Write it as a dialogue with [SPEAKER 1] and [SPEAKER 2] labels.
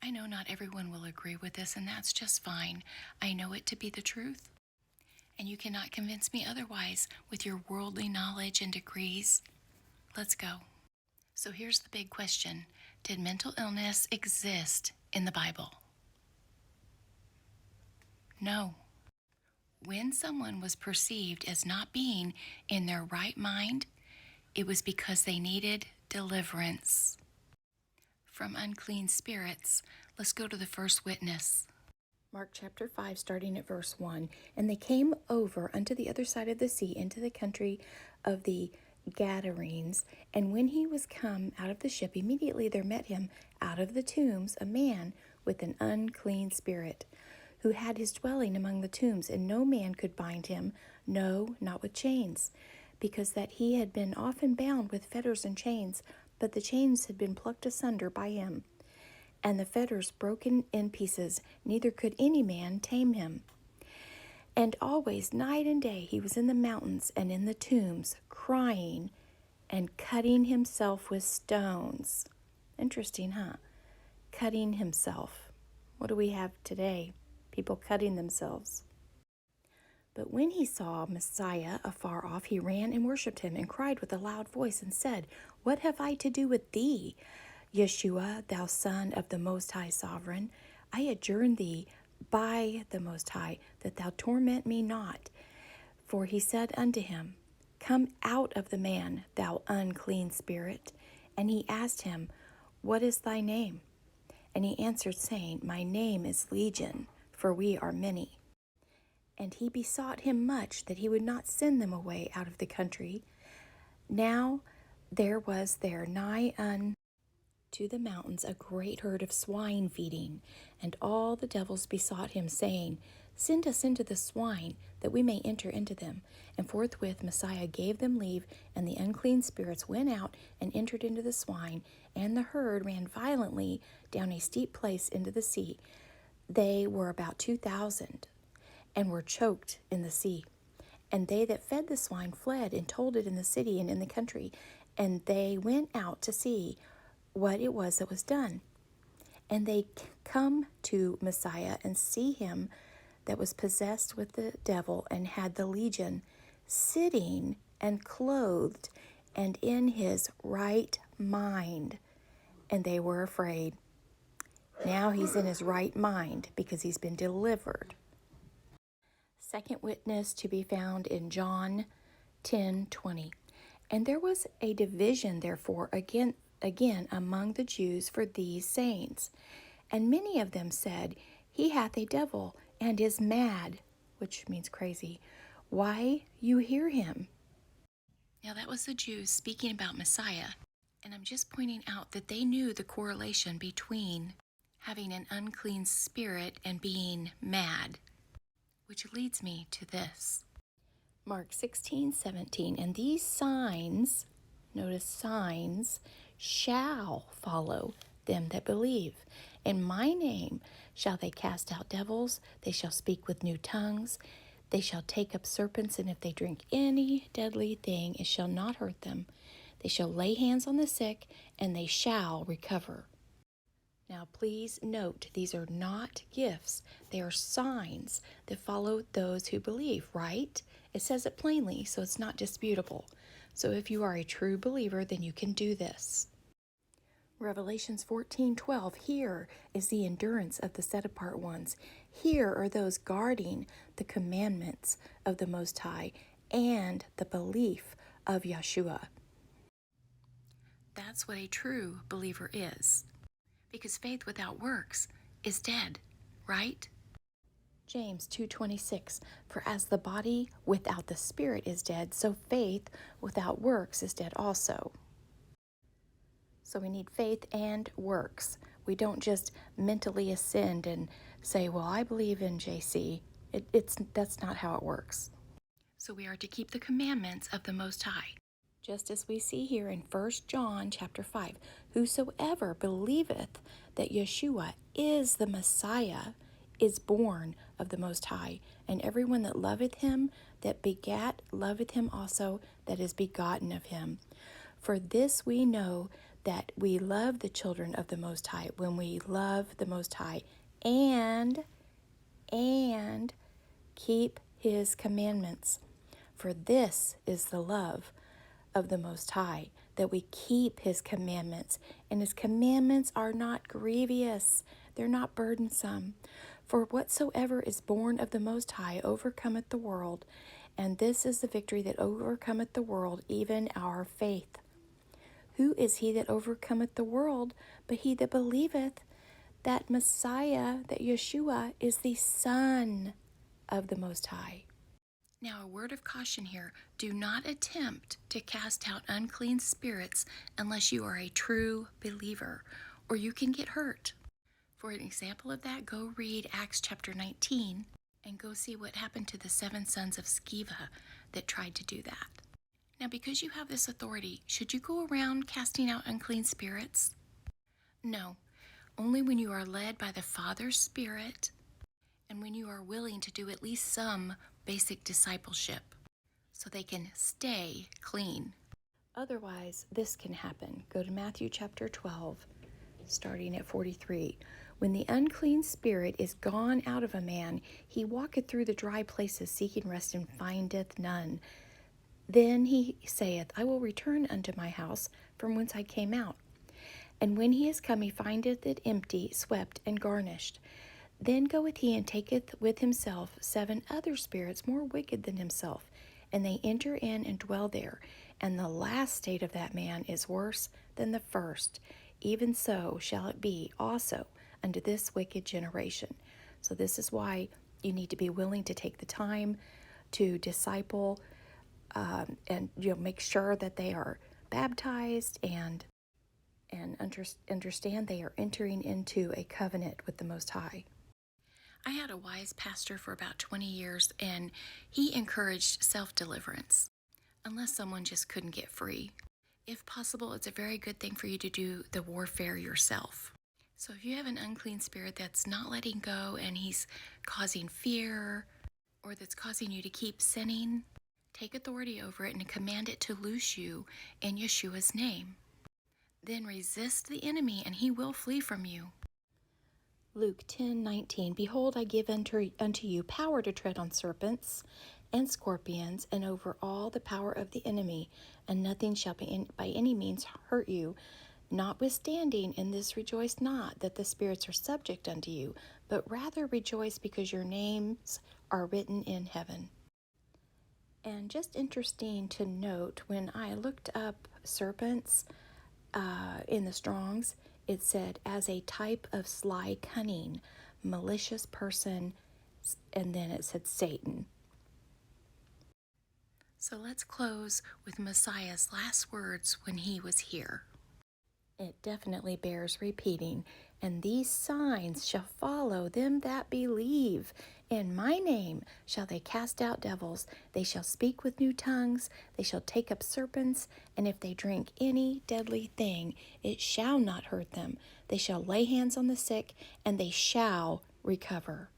[SPEAKER 1] I know not everyone will agree with this, and that's just fine. I know it to be the truth, and you cannot convince me otherwise with your worldly knowledge and degrees. Let's go. So here's the big question. Did mental illness exist in the Bible? No. When someone was perceived as not being in their right mind, it was because they needed deliverance from unclean spirits. Let's go to the first witness. Mark chapter 5, starting at verse 1. And they came over unto the other side of the sea into the country of the Gadarenes. And when he was come out of the ship, immediately there met him out of the tombs a man with an unclean spirit, who had his dwelling among the tombs, and no man could bind him, no, not with chains, because that he had been often bound with fetters and chains, but the chains had been plucked asunder by him, and the fetters broken in pieces, neither could any man tame him. And always, night and day, he was in the mountains and in the tombs, crying and cutting himself with stones. Interesting, huh? Cutting himself. What do we have today? People cutting themselves. But when he saw Messiah afar off, he ran and worshipped him, and cried with a loud voice, and said, What have I to do with thee, Yeshua, thou Son of the Most High Sovereign? I adjourn thee by the Most High, that thou torment me not. For he said unto him, Come out of the man, thou unclean spirit. And he asked him, What is thy name? And he answered, saying, My name is Legion, for we are many. And he besought him much that he would not send them away out of the country. Now there was there nigh unto the mountains a great herd of swine feeding, and all the devils besought him, saying, Send us into the swine, that we may enter into them. And forthwith Messiah gave them leave, and the unclean spirits went out and entered into the swine, and the herd ran violently down a steep place into the sea. They were about 2,000, and were choked in the sea. And they that fed the swine fled and told it in the city and in the country. And they went out to see what it was that was done. And they come to Messiah and see him that was possessed with the devil and had the legion, sitting and clothed and in his right mind. And they were afraid. Now he's in his right mind because he's been delivered. Second witness to be found in John 10:20. And there was a division, therefore, again among the Jews for these sayings. And many of them said, He hath a devil, and is mad, which means crazy. Why you hear him? Now that was the Jews speaking about Messiah. And I'm just pointing out that they knew the correlation between having an unclean spirit and being mad. Which leads me to this. Mark 16:17. And these signs, notice signs, shall follow them that believe. In my name shall they cast out devils, they shall speak with new tongues, they shall take up serpents, and if they drink any deadly thing, it shall not hurt them. They shall lay hands on the sick, and they shall recover. Now, please note, these are not gifts. They are signs that follow those who believe, right? It says it plainly, so it's not disputable. So if you are a true believer, then you can do this. Revelations 14:12, here is the endurance of the set-apart ones. Here are those guarding the commandments of the Most High and the belief of Yeshua. That's what a true believer is. Because faith without works is dead, right? James 2:26, for as the body without the spirit is dead, so faith without works is dead also. So we need faith and works. We don't just mentally ascend and say, well, I believe in JC. That's not how it works. So we are to keep the commandments of the Most High. Just as we see here in 1 John chapter 5, whosoever believeth that Yeshua is the Messiah is born of the Most High, and everyone that loveth him that begat loveth him also that is begotten of him. For this we know that we love the children of the Most High when we love the Most High and keep his commandments. For this is the love of the Most High, that we keep his commandments, and his commandments are not grievous, they're not burdensome. For whatsoever is born of the Most High overcometh the world, and this is the victory that overcometh the world, even our faith. Who is he that overcometh the world but he that believeth that Messiah, that Yeshua, is the Son of the Most High? Now, a word of caution here. Do not attempt to cast out unclean spirits unless you are a true believer, or you can get hurt. For an example of that, go read Acts chapter 19 and go see what happened to the 7 sons of Sceva that tried to do that. Now, because you have this authority, should you go around casting out unclean spirits? No, only when you are led by the Father's Spirit and when you are willing to do at least some basic discipleship so they can stay clean. Otherwise, this can happen. Go to Matthew chapter 12, starting at 43. When the unclean spirit is gone out of a man, he walketh through the dry places seeking rest and findeth none. Then he saith, I will return unto my house from whence I came out. And when he is come, he findeth it empty, swept, and garnished. Then goeth he and taketh with himself 7 other spirits more wicked than himself, and they enter in and dwell there. And the last state of that man is worse than the first. Even so shall it be also unto this wicked generation. So this is why you need to be willing to take the time to disciple and make sure that they are baptized and understand they are entering into a covenant with the Most High. I had a wise pastor for about 20 years, and he encouraged self-deliverance, unless someone just couldn't get free. If possible, it's a very good thing for you to do the warfare yourself. So if you have an unclean spirit that's not letting go and he's causing fear, or that's causing you to keep sinning, take authority over it and command it to loose you in Yeshua's name. Then resist the enemy and he will flee from you. Luke 10:19. Behold, I give unto you power to tread on serpents and scorpions, and over all the power of the enemy, and nothing shall by any means hurt you. Notwithstanding, in this rejoice not that the spirits are subject unto you, but rather rejoice because your names are written in heaven. And just interesting to note, when I looked up serpents in the Strongs, it said as a type of sly, cunning, malicious person, and then it said Satan. So let's close with Messiah's last words when he was here. It definitely bears repeating. And these signs shall follow them that believe. In my name shall they cast out devils. They shall speak with new tongues. They shall take up serpents. And if they drink any deadly thing, it shall not hurt them. They shall lay hands on the sick, and they shall recover.